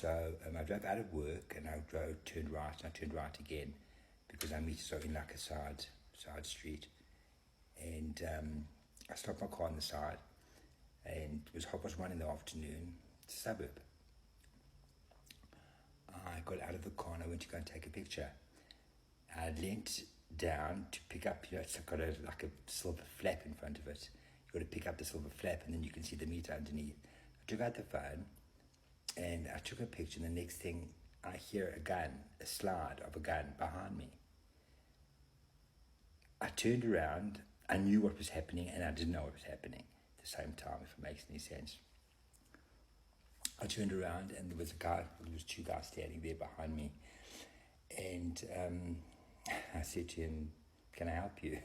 So I drove out of work and I turned right, and I turned right again because our meters are in like a side street. And I stopped my car on the side, and it was 1:30 in the afternoon. It's a suburb. I got out of the car and I went to go and take a picture. I leant down to pick up, it's got like a silver flap in front of it. You've got to pick up the silver flap and then you can see the meter underneath. I took out the phone and I took a picture, and the next thing I hear a slide of a gun behind me. I turned around, I knew what was happening and I didn't know what was happening at the same time, if it makes any sense. I turned around and there was two guys standing there behind me, and I said to him, "Can I help you?"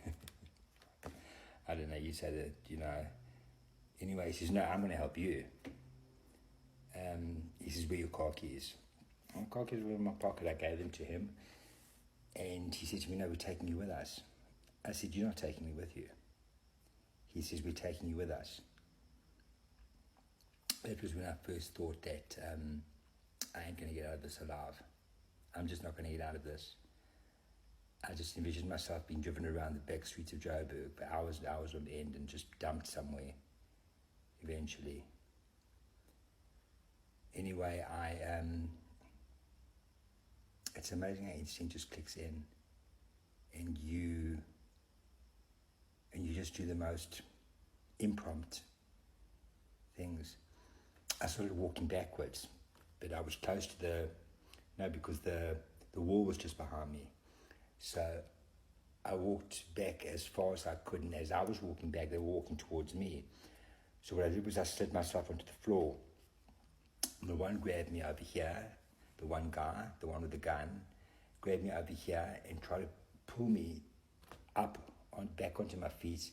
I don't know, you say that, Anyway, he says, "No, I'm going to help you." He says, "Where are your car keys?" My car keys were in my pocket. I gave them to him, and he said to me, "No, we're taking you with us." I said, "You're not taking me with you." He says, "We're taking you with us." That was when I first thought that I ain't going to get out of this alive. I'm just not going to get out of this. I just envisioned myself being driven around the back streets of Joburg for hours and hours on end and just dumped somewhere eventually. Anyway, it's amazing how instinct just clicks in, and you just do the most impromptu things. I started walking backwards, but I was close to because the wall was just behind me. So I walked back as far as I could, and as I was walking back, they were walking towards me. So what I did was I slid myself onto the floor. The one grabbed me over here, the one guy, the one with the gun, grabbed me over here and tried to pull me up back onto my feet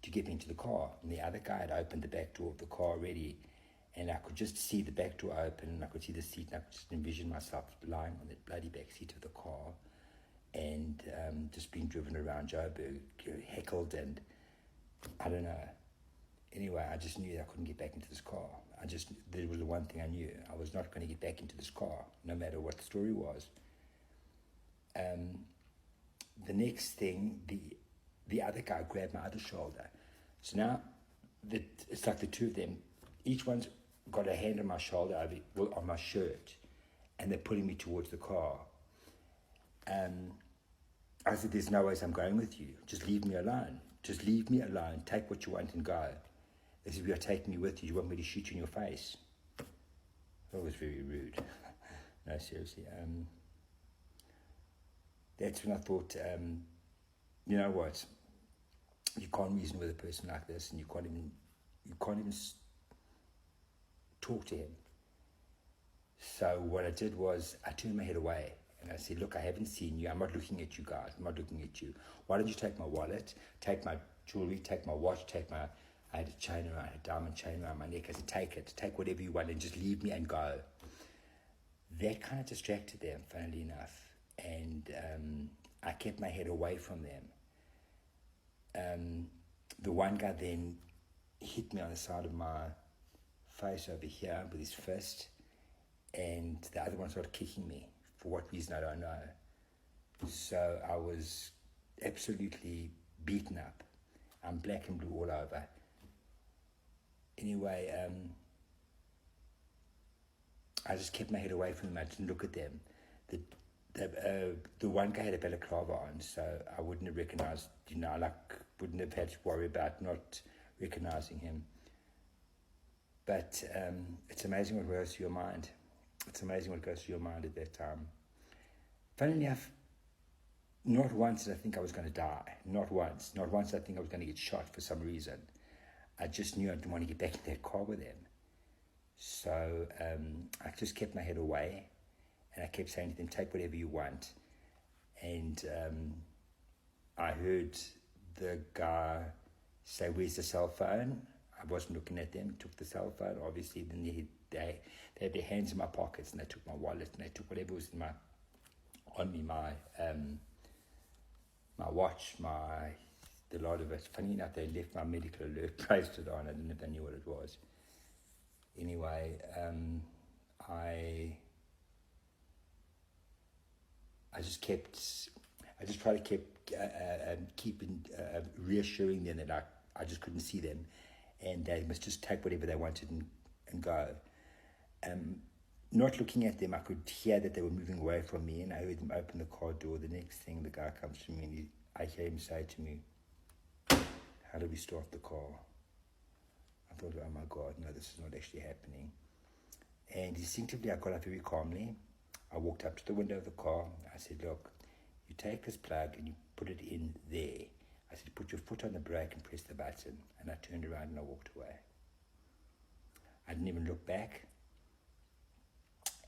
to get me into the car. And the other guy had opened the back door of the car already, and I could just see the back door open, and I could see the seat, and I could just envision myself lying on the bloody back seat of the car and just being driven around Joburg, heckled, and I don't know. Anyway, I just knew that I couldn't get back into this car. There was the one thing I knew. I was not going to get back into this car, no matter what the story was. The next thing, the other guy grabbed my other shoulder. So now, it's like the two of them, each one's got a hand on my shoulder, on my shirt, and they're pulling me towards the car. I said, "There's no ways I'm going with you. Just leave me alone. Just leave me alone. Take what you want and go." They said, "We are taking you with you. You want me to shoot you in your face?" That was very rude. No, seriously. That's when I thought, you know what? You can't reason with a person like this, and you can't even talk to him. So what I did was I turned my head away and I said, "Look, I haven't seen you. I'm not looking at you guys. I'm not looking at you. Why don't you take my wallet, take my jewelry, take my watch, I had a diamond chain around my neck. I said, take whatever you want and just leave me and go." That kind of distracted them, funnily enough. And I kept my head away from them. The one guy then hit me on the side of my face over here with his fist, and the other one started kicking me. For what reason, I don't know. So I was absolutely beaten up. I'm black and blue all over. Anyway, I just kept my head away from them. I didn't look at them. The one guy had a balaclava on, so I wouldn't have recognized, wouldn't have had to worry about not recognizing him. But it's amazing what goes through your mind. It's amazing what goes through your mind at that time. Funnily enough, not once did I think I was going to die. Not once. Not once did I think I was going to get shot for some reason. I just knew I didn't want to get back in that car with them. So I just kept my head away, and I kept saying to them, "Take whatever you want." And I heard the guy say, "Where's the cell phone?" I wasn't looking at them, took the cell phone, obviously. Then they had their hands in my pockets, and they took my wallet, and they took whatever was on me, my watch, the lot of it. Funny enough, they left my medical alert bracelet on. I didn't know if they knew what it was. Anyway, I I just tried to keep reassuring them that I just couldn't see them, and they must just take whatever they wanted and go. Not looking at them, I could hear that they were moving away from me, and I heard them open the car door. The next thing, the guy comes to me, and I hear him say to me, "How do we start the car?" I thought, oh my God, no, this is not actually happening. And instinctively, I got up very calmly. I walked up to the window of the car. I said, look, you take this plug and you put it in there. I said, put your foot on the brake and press the button. And I turned around and I walked away. I didn't even look back.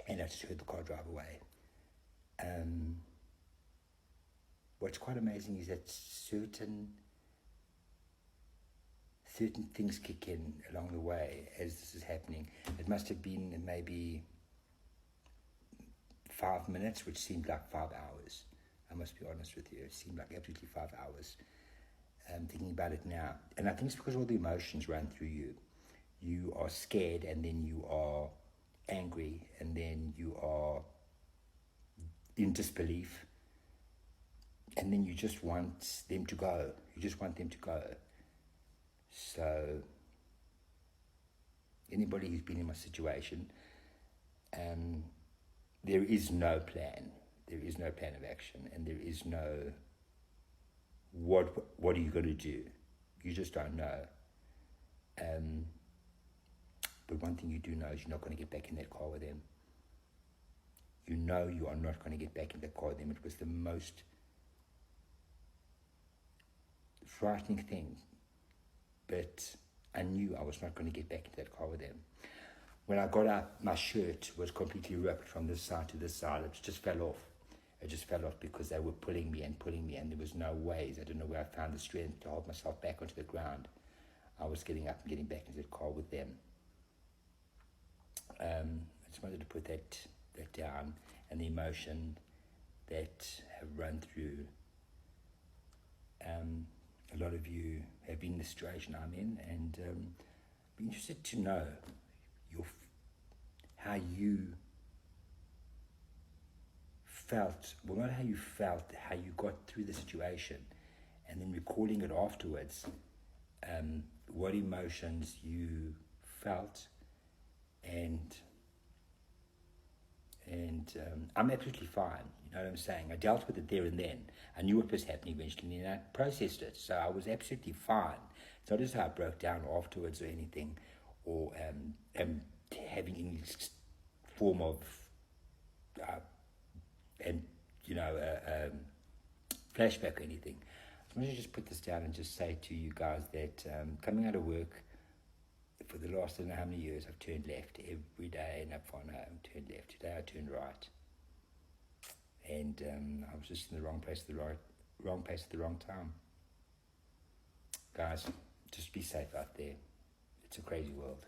And I just heard the car drive away. What's quite amazing is that certain things kick in along the way as this is happening. It must have been maybe 5 minutes, which seemed like 5 hours. I must be honest with you. It seemed like absolutely 5 hours. Thinking about it now. And I think it's because all the emotions run through you. You are scared, and then you are angry, and then you are in disbelief, and then you just want them to go. You just want them to go. So anybody who's been in my situation, there is no plan. There is no plan of action, and there is no what are you going to do? You just don't know. But one thing you do know is you're not going to get back in that car with them. You know you are not going to get back in that car with them. It was the most frightening thing. But I knew I was not going to get back into that car with them. When I got up, my shirt was completely ripped from this side to this side. It just fell off. It just fell off because they were pulling me, and there was no ways. I don't know where I found the strength to hold myself back onto the ground. I was getting up and getting back into the car with them. I just wanted to put that down, and the emotion that have run through. A lot of you have been in the situation I'm in, and be interested to know how you felt. Well, not how you felt, how you got through the situation, and then recalling it afterwards. What emotions you felt, and I'm absolutely fine. You know what I'm saying? I dealt with it there and then. I knew what was happening eventually, and I processed it. So I was absolutely fine. It's not as though I broke down afterwards or anything, or am having any form of flashback or anything. I want to just put this down and just say to you guys that coming out of work for the last I don't know how many years, I've turned left every day, and I've gone home, turned left. Today I turned right. And I was just in the wrong place at the wrong time. Guys, just be safe out there. It's a crazy world.